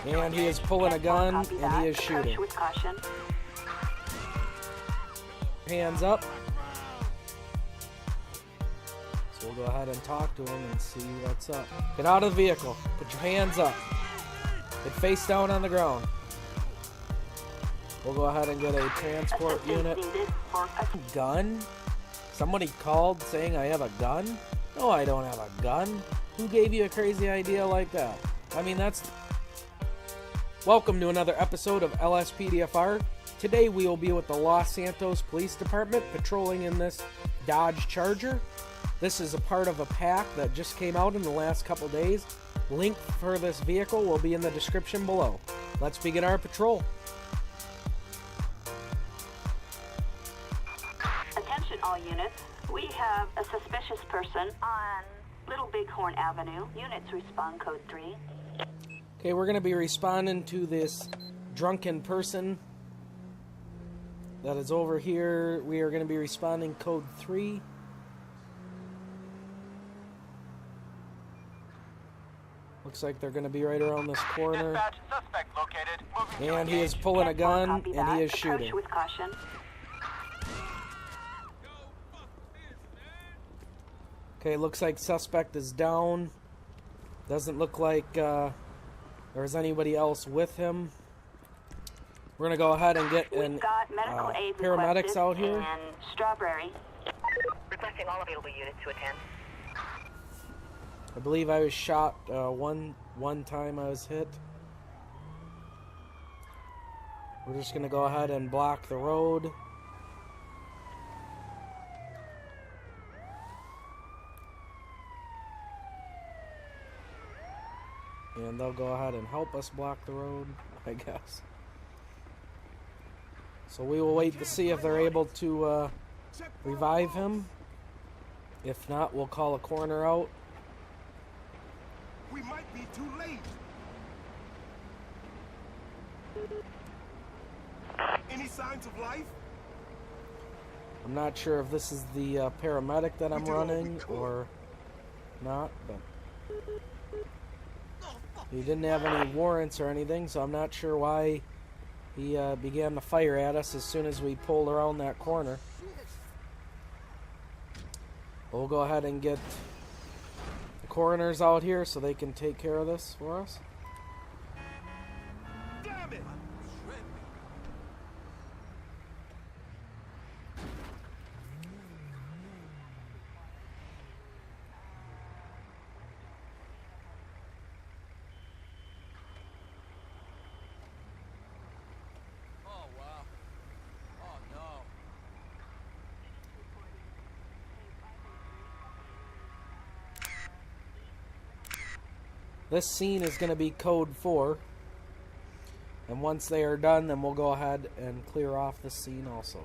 And he is pulling a gun, and he is shooting. Hands up. So we'll go ahead and talk to him and see what's up. Get out of the vehicle. Put your hands up. Get face down on the ground. We'll go ahead and get a transport unit. Gun? Somebody called saying I have a gun? No, I don't have a gun. Who gave you a crazy idea like that? I mean, that's... Welcome to another episode of LSPDFR. Today we will be with the Los Santos Police Department patrolling in this Dodge Charger. This is a part of a pack that just came out in the last couple days. Link for this vehicle will be in the description below. Let's begin our patrol. Attention all units. We have a suspicious person on Little Bighorn Avenue. Units respond code 3. Okay, we're going to be responding to this drunken person that is over here. We are going to be responding code 3. Looks like they're going to be right around this corner. Dispatch, suspect located. And he is pulling a gun, and he is shooting. With caution. Okay, looks like suspect is down. Doesn't look like there's anybody else with him. We're going to go ahead and get paramedics out here. And Strawberry. Requesting all available units to attend. I believe I was shot one time I was hit. We're just going to go ahead and block the road. And they'll go ahead and help us block the road, I guess. So we will wait to see if they're able to revive him. If not, we'll call a coroner out. We might be too late. Any signs of life? I'm not sure if this is the paramedic that I'm running or not, but he didn't have any warrants or anything, so I'm not sure why he began to fire at us as soon as we pulled around that corner. We'll go ahead and get the coroners out here so they can take care of this for us. Damn it! This scene is going to be code 4. And once they are done, then we'll go ahead and clear off the scene also.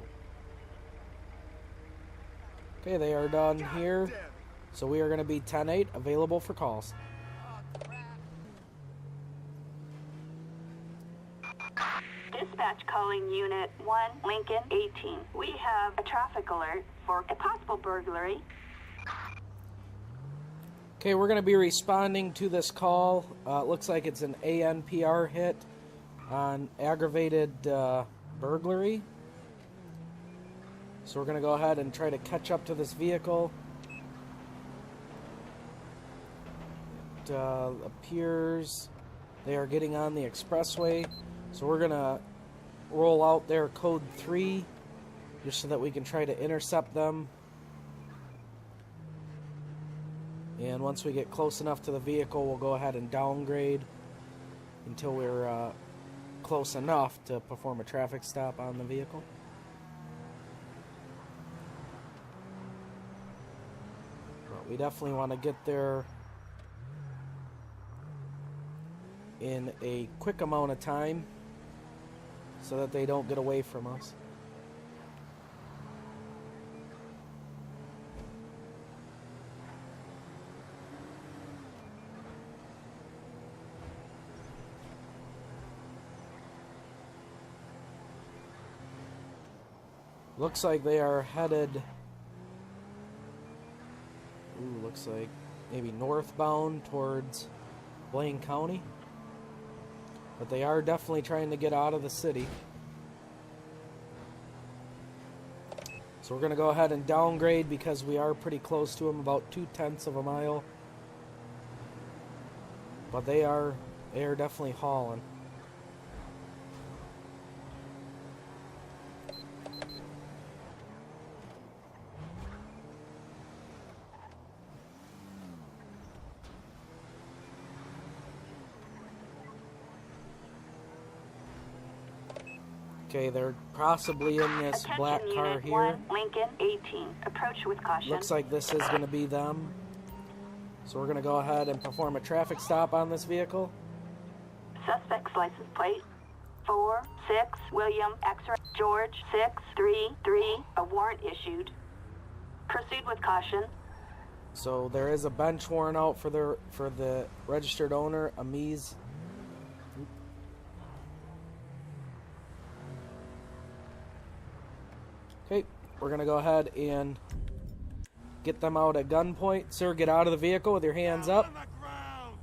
Okay, they are done here. So we are going to be 10-8, available for calls. Dispatch calling Unit 1, Lincoln 18. We have a traffic alert for a possible burglary. Okay, we're going to be responding to this call. It looks like it's an ANPR hit on aggravated burglary. So we're going to go ahead and try to catch up to this vehicle. It appears they are getting on the expressway. So we're going to roll out their code 3 just so that we can try to intercept them. And once we get close enough to the vehicle, we'll go ahead and downgrade until we're close enough to perform a traffic stop on the vehicle. But we definitely want to get there in a quick amount of time so that they don't get away from us. Looks like they are headed, looks like maybe northbound towards Blaine County. But they are definitely trying to get out of the city. So we're going to go ahead and downgrade because we are pretty close to them, about 0.2 of a mile. But they are definitely hauling. Okay, they're possibly in this Attention black car Unit here. 1, Lincoln 18. Approach with caution. Looks like this is going to be them. So we're going to go ahead and perform a traffic stop on this vehicle. Suspect's license plate 46 William X-ray George 633. A warrant issued. Proceed with caution. So there is a bench warrant out for the registered owner, Amiz. Okay, we're going to go ahead and get them out at gunpoint. Sir, get out of the vehicle with your hands up. On the ground.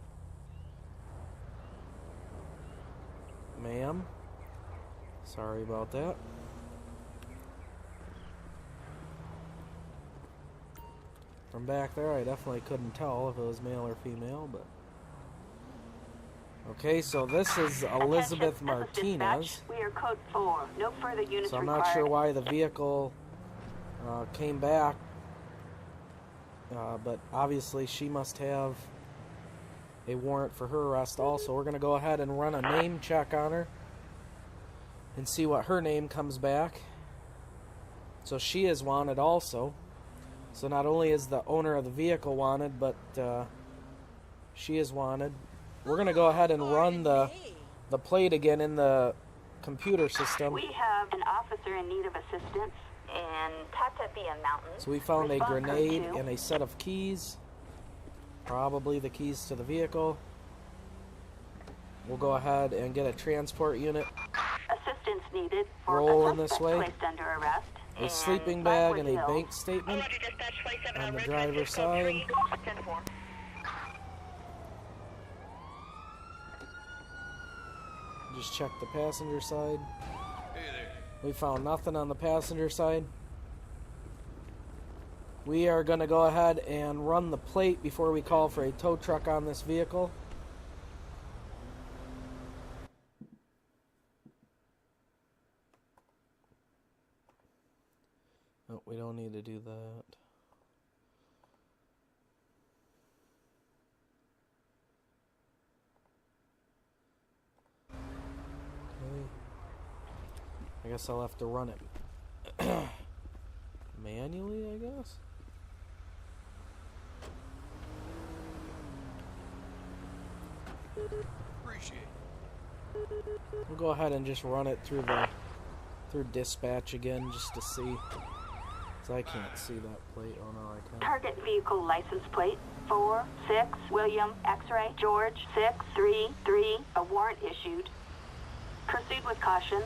Ma'am. Sorry about that. From back there, I definitely couldn't tell if it was male or female, but... Okay, so this is Elizabeth Attention, this is Martinez. dispatch. We are code 4. No further units So I'm required. not sure why the vehicle came back, but obviously she must have a warrant for her arrest also. We're going to go ahead and run a name check on her and see what her name comes back. So she is wanted also. So not only is the owner of the vehicle wanted, but she is wanted. We're going to go ahead and run the plate again in the computer system. We have an officer in need of assistance in Tatavia Mountains. So we found a Response code grenade 2. and a set of keys. Probably the keys to the vehicle. We'll go ahead and get a transport unit. Assistance needed for Rolling a this suspect way. placed under arrest. A in sleeping bag and a Blackwood bank Hill. statement Roger, dispatch 27 on the Red driver's Francisco side. 3, 10-4. Just check the passenger side. Hey there. We found nothing on the passenger side. We are going to go ahead and run the plate before we call for a tow truck on this vehicle. Oh, we don't need to do that. Okay. I guess I'll have to run it manually, I guess. Appreciate it. We'll go ahead and just run it through dispatch again just to see. 'Cause I can't see that plate. Oh no, I can. Target vehicle license plate 46 William X-ray George 633. A warrant issued. Proceed with caution.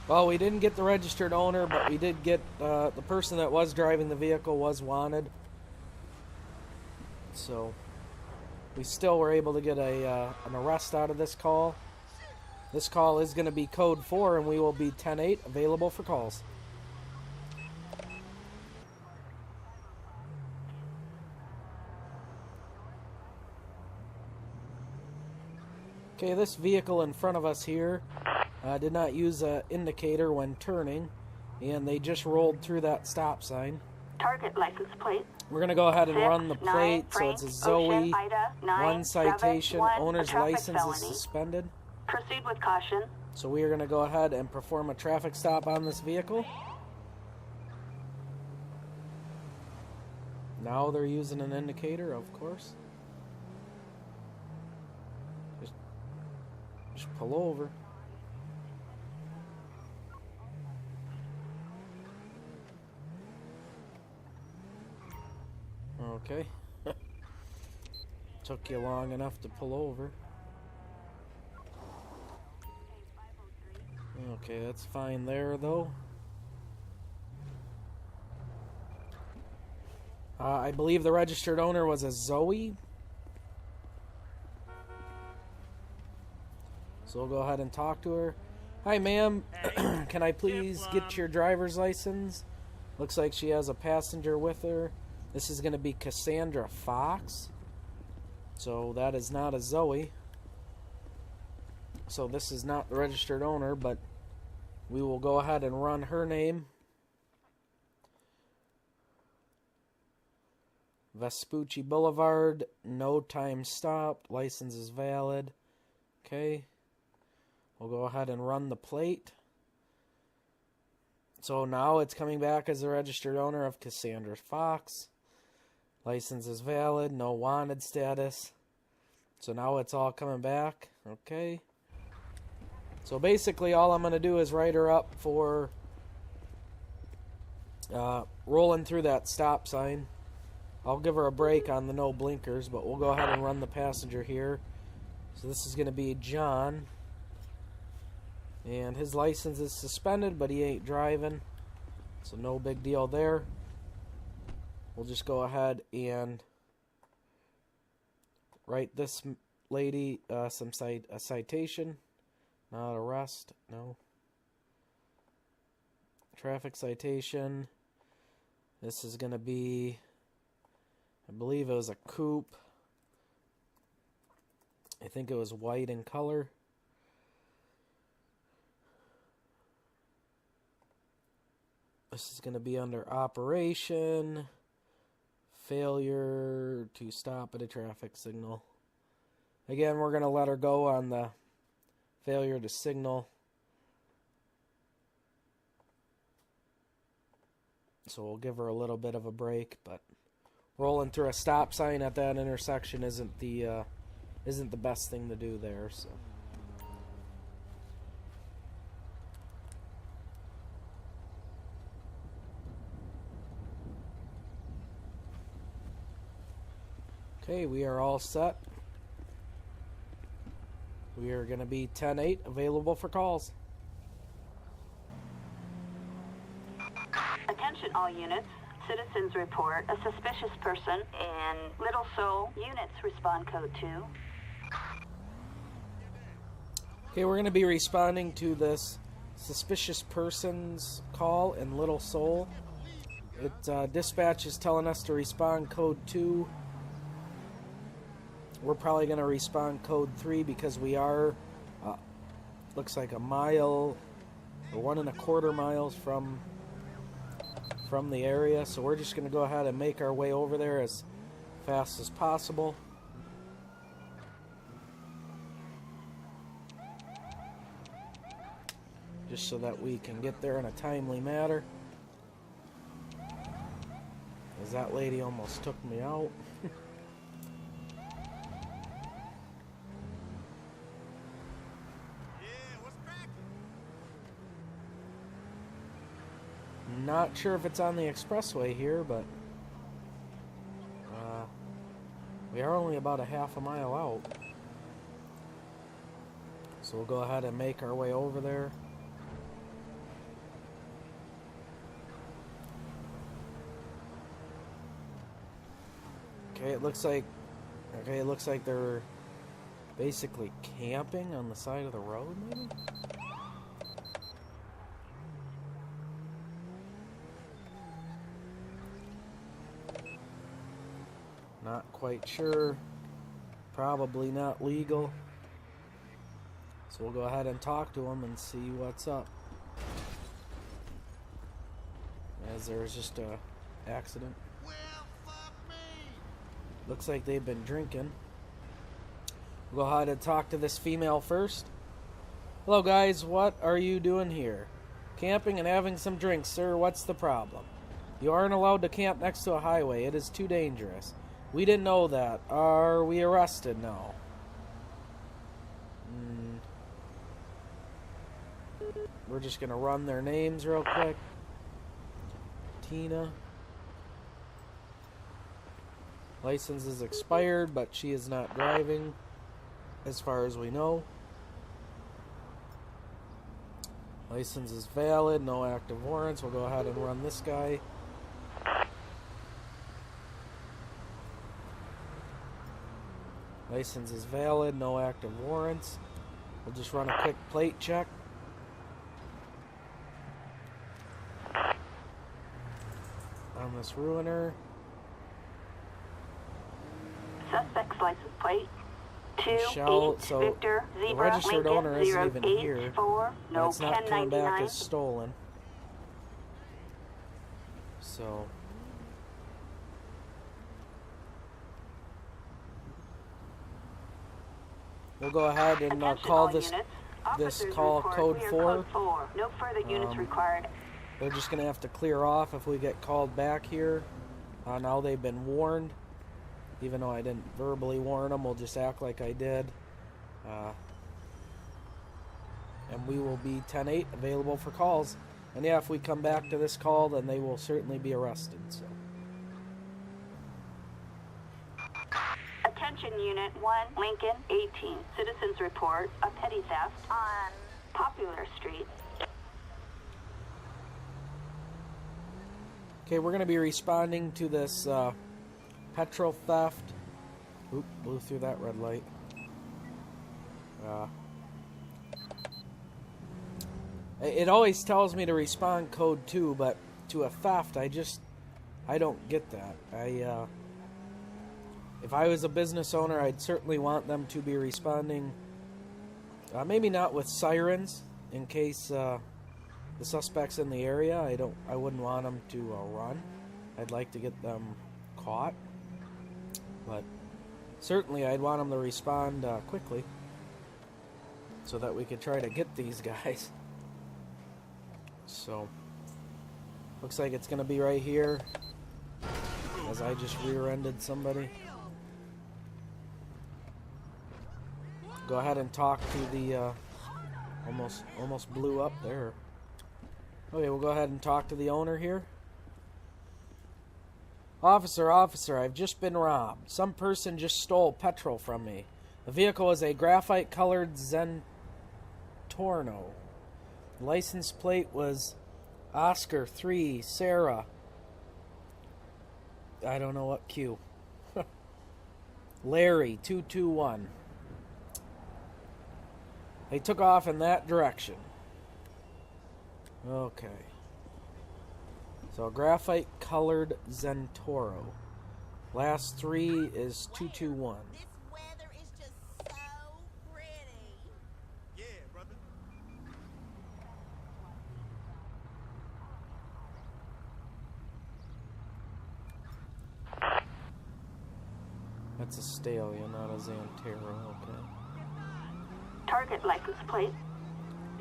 Well, we didn't get the registered owner, but we did get the person that was driving the vehicle was wanted. So we still were able to get an arrest out of this call. This call is going to be code 4, and we will be 10-8 available for calls. Okay, this vehicle in front of us here did not use an indicator when turning, and they just rolled through that stop sign. Target license plate We're going to go ahead and 6, run the 9, plate, so Frank, it's a Zoe, Ocean, Ida, 9, 1 citation, 7, 1, owner's a traffic license felony. is suspended. Proceed with caution. So we are going to go ahead and perform a traffic stop on this vehicle. Now they're using an indicator, of course. Just pull over. Okay. Took you long enough to pull over. Okay, that's fine there, though. I believe the registered owner was a Zoe. So we'll go ahead and talk to her. Hi, ma'am. Can I please get your driver's license? Looks like she has a passenger with her. This is going to be Cassandra Fox. So that is not a Zoe. So this is not the registered owner, but we will go ahead and run her name. Vespucci Boulevard, no time stopped, license is valid. Okay. We'll go ahead and run the plate. So now it's coming back as the registered owner of Cassandra Fox. License is valid, no wanted status. So now it's all coming back. Okay. So basically all I'm going to do is write her up for rolling through that stop sign. I'll give her a break on the no blinkers, but we'll go ahead and run the passenger here. So this is going to be John. And his license is suspended, but he ain't driving. So no big deal there. We'll just go ahead and write this lady a citation. Not arrest, no. Traffic citation. This is going to be, I believe it was a coupe. I think it was white in color. This is going to be under operation, failure to stop at a traffic signal. Again, we're going to let her go on the failure to signal. So we'll give her a little bit of a break, but rolling through a stop sign at that intersection isn't the best thing to do there. So. Okay, we are all set. We are going to be 10-8, available for calls. Attention all units. Citizens report a suspicious person in Little Seoul. Units respond code 2. Okay, we're going to be responding to this suspicious person's call in Little Seoul. Dispatch is telling us to respond code 2. We're probably going to respond code 3 because we are, looks like a mile or 1.25 miles from the area. So we're just going to go ahead and make our way over there as fast as possible. Just so that we can get there in a timely manner. As that lady almost took me out. Not sure if it's on the expressway here, but we are only about a half a mile out. So we'll go ahead and make our way over there. Okay, it looks like they're basically camping on the side of the road, maybe? Not quite sure. Probably not legal. So we'll go ahead and talk to them and see what's up. As there's just a accident. Well, fuck me. Looks like they've been drinking. We'll go ahead and talk to this female first. Hello guys, what are you doing here? Camping and having some drinks, sir. What's the problem? You aren't allowed to camp next to a highway. It is too dangerous. We didn't know that. Are we arrested? No. We're just going to run their names real quick. Tina. License is expired, but she is not driving, as far as we know. License is valid, no active warrants. We'll go ahead and run this guy. License is valid, no active warrants. We'll just run a quick plate check. On this Ruiner. Suspect's license plate. Michelle, 28 so Victor the Zebra registered Lincoln owner isn't even here. 084, And no it's not coming back 1099. as stolen. So we'll go ahead and Attention call all this units. this Officers call report code we are 4. code 4. No further units required. They're just gonna have to clear off if we get called back here. Now they've been warned. Even though I didn't verbally warn them, we'll just act like I did. And we will be 10-8 available for calls. And yeah, if we come back to this call, then they will certainly be arrested. So Attention Unit 1, Lincoln 18. Citizens report a petty theft on Popular Street. okay, we're gonna be responding to this petrol theft. Oop, blew through that red light. It always tells me to respond code 2, but to a theft, I don't get that. If I was a business owner, I'd certainly want them to be responding, maybe not with sirens, in case the suspect's in the area. I wouldn't want them to run. I'd like to get them caught, but certainly I'd want them to respond quickly, so that we could try to get these guys. So, looks like it's going to be right here, as I just rear-ended somebody. Go ahead and talk to the, almost blew up there. Okay, we'll go ahead and talk to the owner here. Officer, I've just been robbed. Some person just stole petrol from me. The vehicle is a graphite-colored Zentorno. License plate was Oscar 3 Sarah. I don't know what Q. Larry 221. They took off in that direction. Okay. So graphite colored Zentoro. Last 3 is 221. This weather is just so pretty. Yeah, brother. That's a stallion, not a Zantero, okay. Target license plate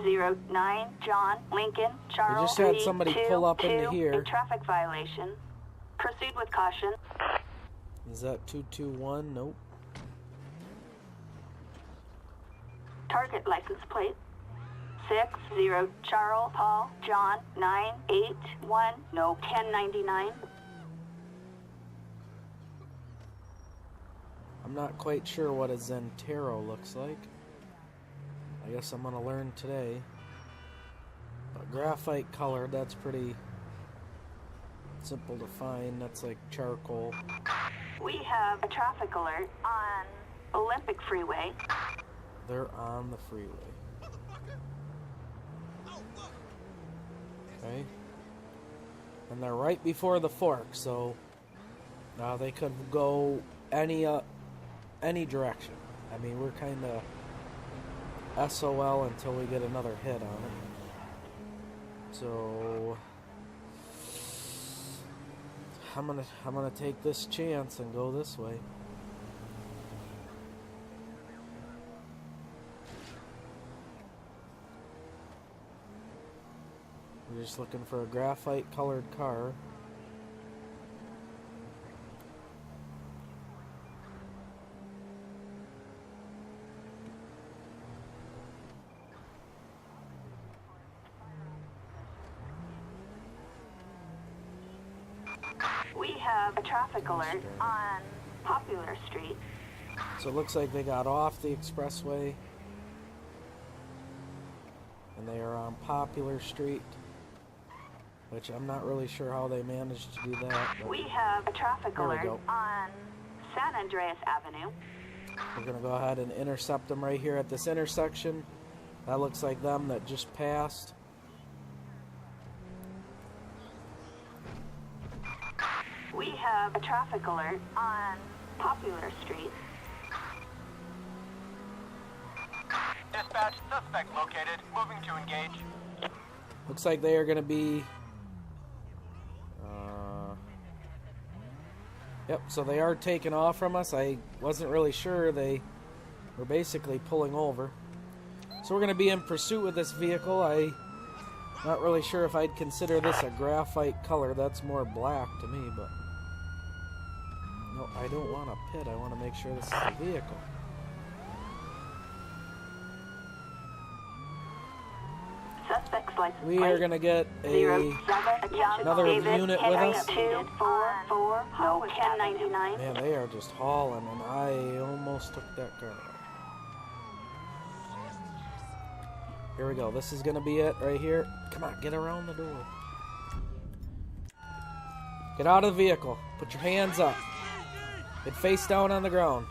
09 John Lincoln Charles just had somebody pull up into 322 here. in traffic violation. Proceed with caution. Is that 221? Nope. Target license plate 60 Charles Paul John 981 no 1099. I'm not quite sure what a Zentero looks like. I guess I'm gonna learn today. But graphite colored, that's pretty simple to find. That's like charcoal. We have a traffic alert on Olympic Freeway. They're on the freeway. Okay. And they're right before the fork, so now they could go any direction. I mean, we're kind of SOL until we get another hit on it. So I'm gonna take this chance and go this way. We're just looking for a graphite colored car. We have a traffic alert on Popular Street. So it looks like they got off the expressway and they are on Popular Street, which I'm not really sure how they managed to do that. But We have a traffic there we alert go. on San Andreas Avenue. We're going to go ahead and intercept them right here at this intersection. That looks like them that just passed. We have a traffic alert on Popular Street. Dispatch, suspect located. Moving to engage. Looks like they are going to be... Yep, so they are taking off from us. I wasn't really sure. They were basically pulling over. So we're going to be in pursuit with this vehicle. I'm not really sure if I'd consider this a graphite color. That's more black to me, but... No, I don't want a pit. I want to make sure this is a vehicle. Suspect's license We are going to get another unit with us. 244, no 1099. Man, they are just hauling, and I almost took that car. Here we go. This is going to be it right here. Come on, get around the door. Get out of the vehicle. Put your hands up. Get face down on the ground.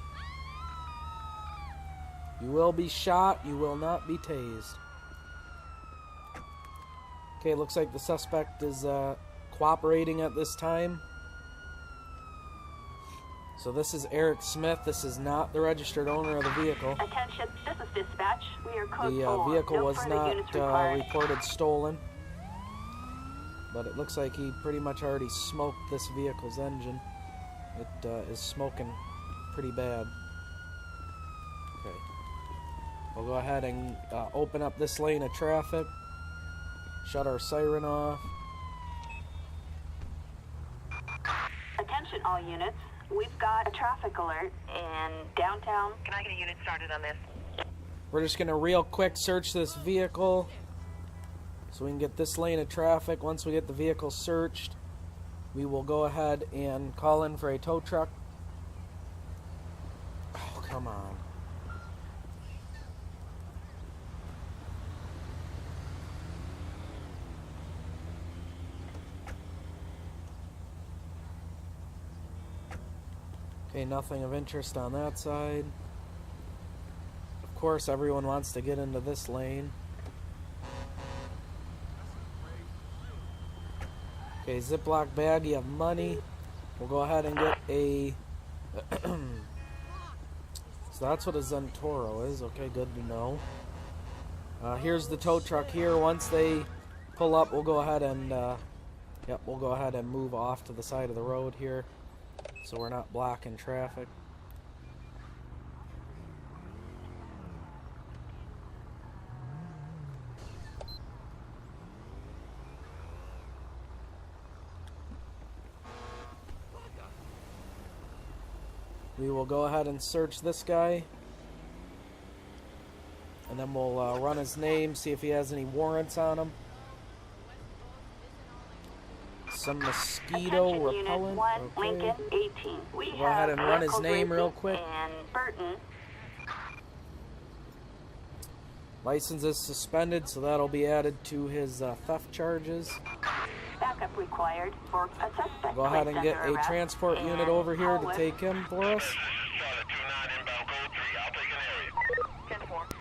You will be shot. You will not be tased. Okay, looks like the suspect is cooperating at this time. So this is Eric Smith. This is not the registered owner of the vehicle. Attention, this is dispatch. We are code The 4. vehicle No was further not units required. reported stolen. But it looks like he pretty much already smoked this vehicle's engine. It is smoking pretty bad. Okay. We'll go ahead and open up this lane of traffic. Shut our siren off. Attention all units. We've got a traffic alert in downtown. Can I get a unit started on this? We're just going to real quick search this vehicle so we can get this lane of traffic. Once we get the vehicle searched, we will go ahead and call in for a tow truck. Oh, come on. Okay, nothing of interest on that side. Of course, everyone wants to get into this lane. Okay, Ziploc bag, you have money. We'll go ahead and get a... So that's what a Zentoro is. Okay, good to know. Here's the tow truck here. Once they pull up, we'll go ahead and... Yep, we'll go ahead and move off to the side of the road here, so we're not blocking traffic. We will go ahead and search this guy, and then we'll run his name, see if he has any warrants on him. Some mosquito Attention Unit repellent. 1, Okay. Lincoln 18. We Go ahead and run his vehicle name real racing quick. And Burton. License is suspended, so that'll be added to his theft charges. Backup required for a suspect. Go ahead placed and get under a arrest transport in unit over here to Hollywood. take him for us. Charlotte 29 inbound code 3. I'll take an area. 10-4.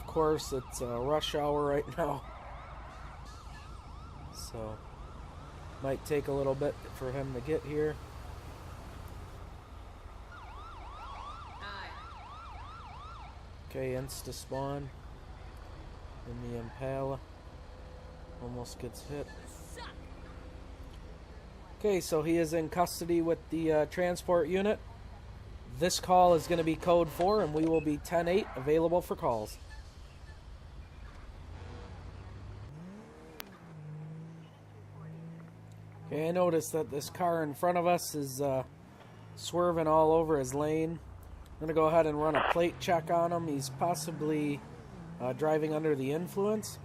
Of course, it's rush hour right now, so might take a little bit for him to get here. Okay, insta spawn in the Impala. Almost gets hit. Okay, so he is in custody with the transport unit. This call is going to be code 4, and we will be 10-8 available for calls. Okay, I noticed that this car in front of us is swerving all over his lane. I'm going to go ahead and run a plate check on him. He's possibly driving under the influence.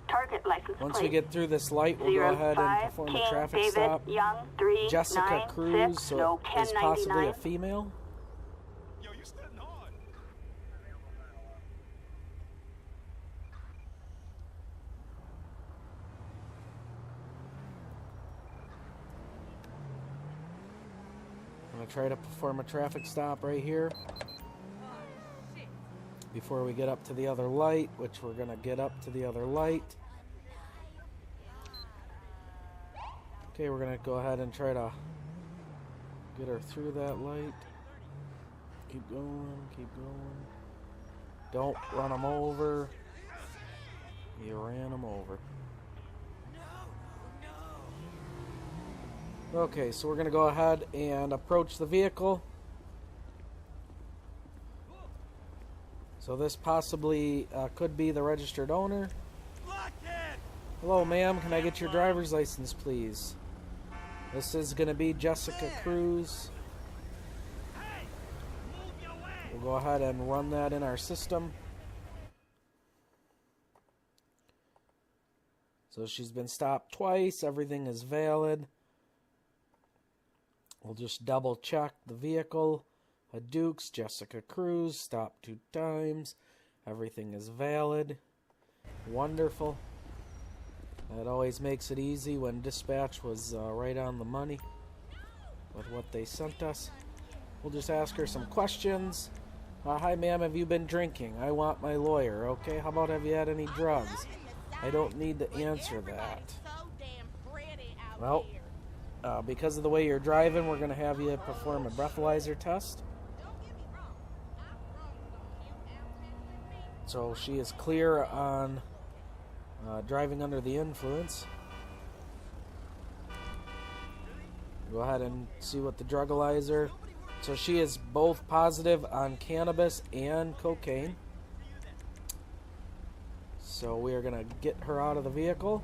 Target license Once plate. we get through this light, we'll go ahead and perform King the traffic David stop. Young 3 Jessica 9 Cruz, 6, so no is possibly a 1099. female. Yo, you studying hard. try to perform a traffic stop right here before we get up to the other light, which we're going to get up to the other light. Okay, we're going to go ahead and try to get her through that light. Keep going, keep going. Don't run them over. You ran them over. Okay, so we're going to go ahead and approach the vehicle. So this possibly could be the registered owner. Hello, ma'am. Can I get your driver's license, please? This is going to be Jessica Cruz. We'll go ahead and run that in our system. So she's been stopped twice. Everything is valid. We'll just double check the vehicle. A Dukes, Jessica Cruz, stopped 2 times. Everything is valid. Wonderful. That always makes it easy when dispatch was right on the money with what they sent us. We'll just ask her some questions. Hi, ma'am, have you been drinking? I want my lawyer, okay? How about have you had any drugs? I don't need to answer that. Well, because of the way you're driving, we're going to have you perform a breathalyzer test. So she is clear on driving under the influence. Go ahead and see what the drugalyzer. So she is both positive on cannabis and cocaine. So we are going to get her out of the vehicle.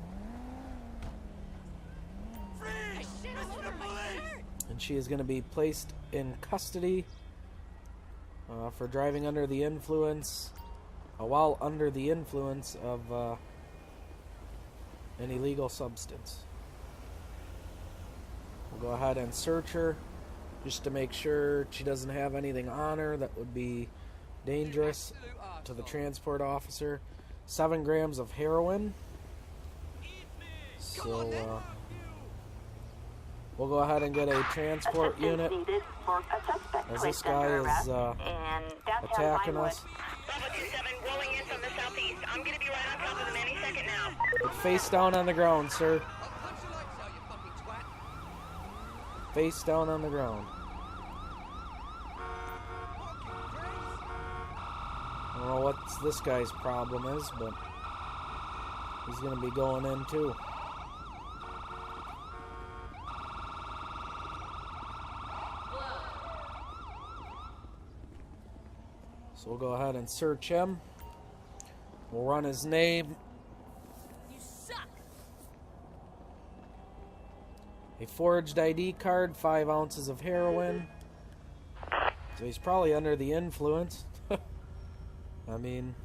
And she is going to be placed in custody for driving under the influence, while under the influence of an illegal substance. We'll go ahead and search her just to make sure she doesn't have anything on her that would be dangerous to the transport officer. 7 grams of heroin. So we'll go ahead and get a transport unit as this guy is attacking us. Rolling in from the southeast. I'm going to be right on top of them any second now. Get face down on the ground, sir. Face down on the ground. I don't know what this guy's problem is, but he's going to be going in too. So we'll go ahead and search him. We'll run his name. You suck. A forged ID card, 5 ounces of heroin. So he's probably under the influence. I mean,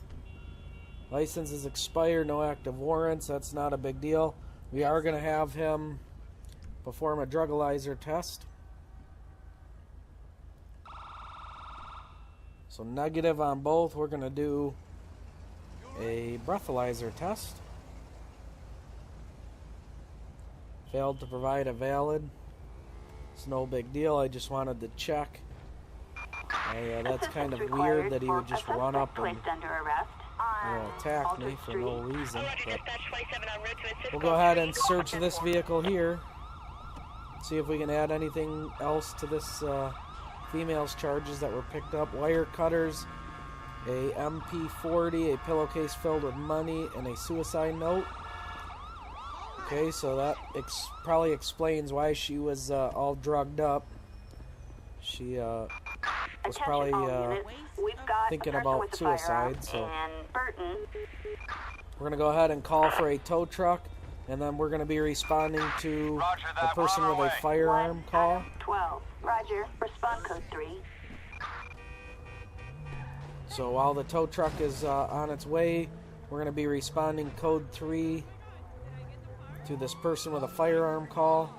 license is expired, no active warrants. That's not a big deal. We are going to have him perform a drugalyzer test. So negative on both. We're going to do a breathalyzer test. Failed to provide a valid. It's no big deal. I just wanted to check. That's kind of weird that he would just run up and attack me for no reason. But we'll go ahead and search this vehicle here. See if we can add anything else to this female's charges that were picked up. Wire cutters, a MP40, a pillowcase filled with money, and a suicide note. Okay, so that probably explains why she was all drugged up. She was probably thinking about suicide, so we're going to go ahead and call for a tow truck, and then we're going to be responding to the person with a firearm call. 12. Roger. Respond code 3. So while the tow truck is on its way, we're going to be responding code 3 to this person with a firearm call.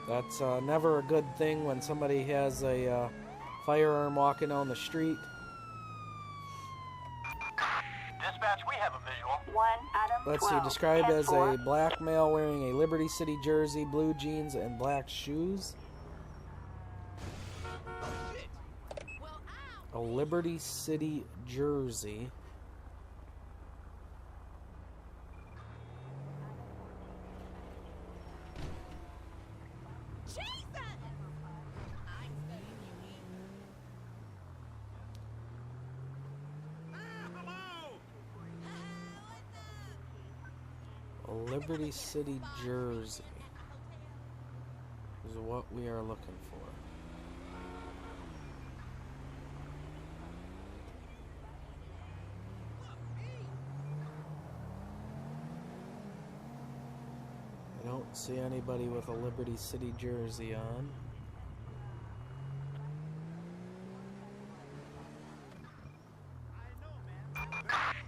That's never a good thing when somebody has a firearm walking down the street. Dispatch, we have a visual. 1, Adam. let's see, 12, described as 10-4. a black male wearing a Liberty City jersey, blue jeans, and black shoes. Well, A ow! Liberty City jersey. Jason! I'm staying here. A Liberty City jersey is what we are looking for. I don't see anybody with a Liberty City jersey on.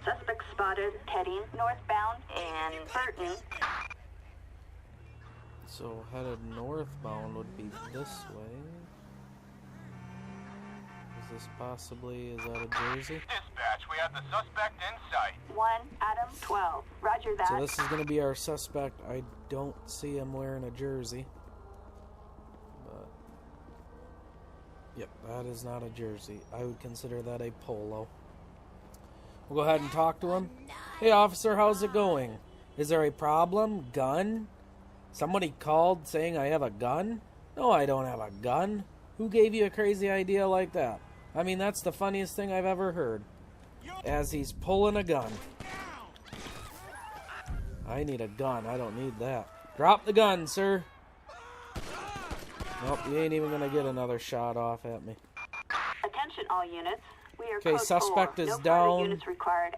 Suspect spotted heading northbound in Burton. So headed northbound would be this way. Is this possibly, is that a jersey? Dispatch, we have the suspect in sight. 1 Adam 12. Roger that. So this is going to be our suspect. I don't see him wearing a jersey. But, yep, that is not a jersey. I would consider that a polo. We'll go ahead and talk to him. Hey, officer, how's it going? Is there a problem? Gun? Somebody called saying I have a gun? No, I don't have a gun. Who gave you a crazy idea like that? I mean, that's the funniest thing I've ever heard. As he's pulling a gun. I need a gun. I don't need that. Drop the gun, sir. Nope, you ain't even going to get another shot off at me. Attention all units. We are Okay, code suspect 4. is No further down. units required.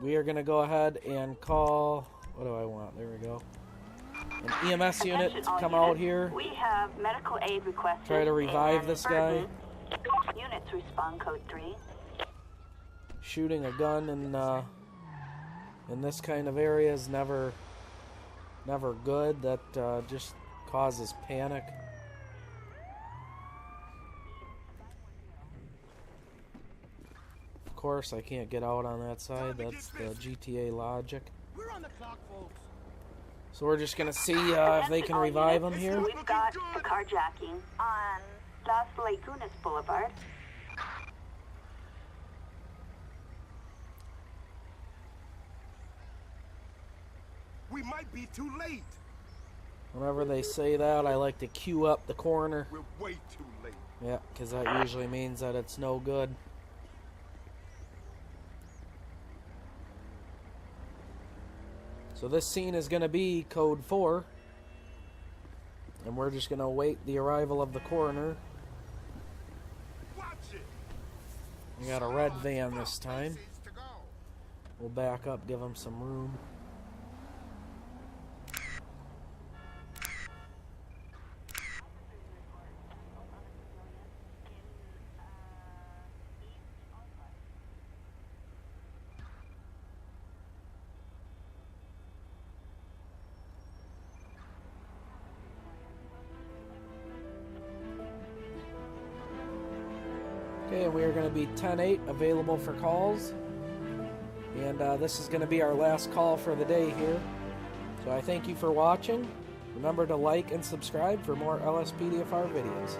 We are going to go ahead and call... What do I want? There we go. An EMS unit Attention to all come units. out here. We have medical aid requested. Try to revive in this Burton. guy. Units respond code 3. Shooting a gun in this kind of area is never good. That just causes panic. Of course, I can't get out on that side. That's the GTA logic. We're on the clock, folks. So we're just gonna see if they can revive him here. We've got a carjacking on Las Lagunas Boulevard. We might be too late. Whenever they say that, I like to queue up the corner. We're way too late. Yeah, because that usually means that it's no good. So this scene is going to be code 4. And we're just going to wait the arrival of the coroner. Watch it. We got a red van this time. We'll back up, give them some room. Okay, and we are going to be 10-8, available for calls. And this is going to be our last call for the day here. So I thank you for watching. Remember to like and subscribe for more LSPDFR videos.